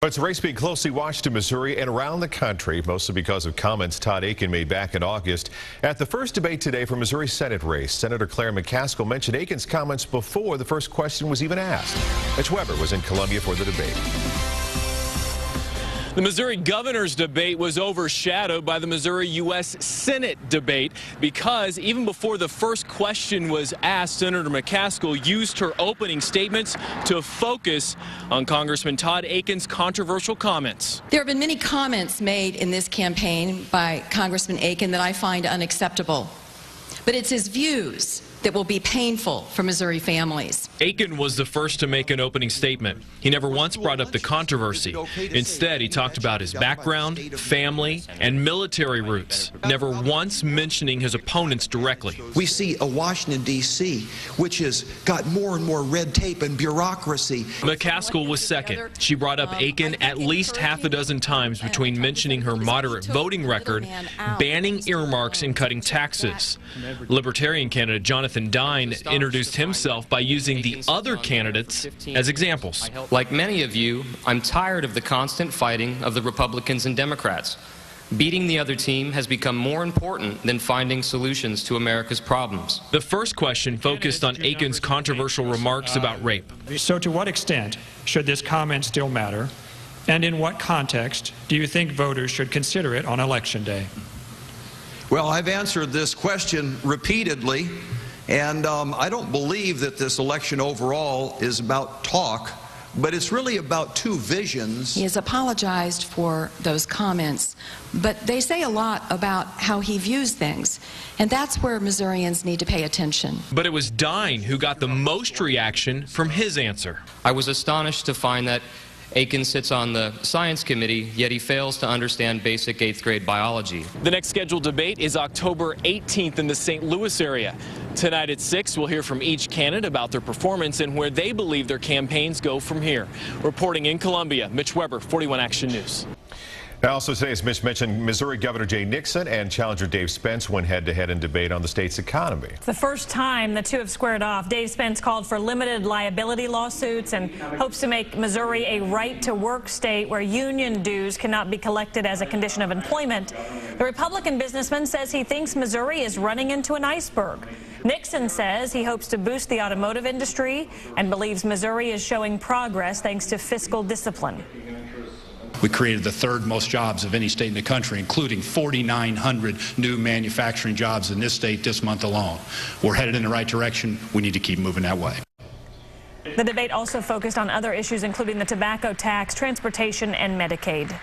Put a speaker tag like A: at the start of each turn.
A: It's a race being closely watched in Missouri and around the country, mostly because of comments Todd Akin made back in August. At the first debate today for Missouri Senate race, Senator McCaskill mentioned Akin's comments before the first question was even asked. Mitch Weber was in Columbia for the debate.
B: The Missouri governor's debate was overshadowed by the Missouri U.S. Senate debate because even before the first question was asked, Senator McCaskill used her opening statements to focus on Congressman Todd Akin's controversial comments.
C: There have been many comments made in this campaign by Congressman Akin that I find unacceptable, but it's his views that will be painful for Missouri families.
B: Akin was the first to make an opening statement. He never once brought up the controversy. Instead, he talked about his background, family, and military roots, never once mentioning his opponents directly.
D: We see a Washington, D.C., which has got more and more red tape and bureaucracy.
B: McCaskill was second. She brought up Akin at least half a dozen times between mentioning her moderate voting record, banning earmarks, and cutting taxes. Libertarian candidate Jonathan Dine introduced himself by using the other candidates as examples.
E: Like many of you, I'm tired of the constant fighting of the Republicans and Democrats. Beating the other team has become more important than finding solutions to America's problems.
B: The first question focused on Akin's controversial remarks about rape.
F: So to what extent should this comment still matter? And in what context do you think voters should consider it on Election Day?
D: Well, I've answered this question repeatedly, and I don't believe that this election overall is about talk, but it's really about two visions.
C: He has apologized for those comments, but they say a lot about how he views things, and that's where Missourians need to pay attention.
B: But it was Dine who got the most reaction from his answer.
E: I was astonished to find that Akin sits on the science committee, yet he fails to understand basic 8th grade biology.
B: The next scheduled debate is October 18th in the St. Louis area. Tonight at 6, we'll hear from each candidate about their performance and where they believe their campaigns go from here. Reporting in Columbia, Mitch Weber, 41 Action News.
A: Now, also today, as Mitch mentioned, Missouri Governor Jay Nixon and challenger Dave Spence went head-to-head in debate on the state's economy.
G: It's the first time the two have squared off. Dave Spence called for limited liability lawsuits and hopes to make Missouri a right-to-work state where union dues cannot be collected as a condition of employment. The Republican businessman says he thinks Missouri is running into an iceberg. Nixon says he hopes to boost the automotive industry and believes Missouri is showing progress thanks to fiscal discipline.
H: We created the third most jobs of any state in the country, including 4,900 new manufacturing jobs in this state this month alone. We're headed in the right direction. We need to keep moving that way.
G: The debate also focused on other issues, including the tobacco tax, transportation, and Medicaid.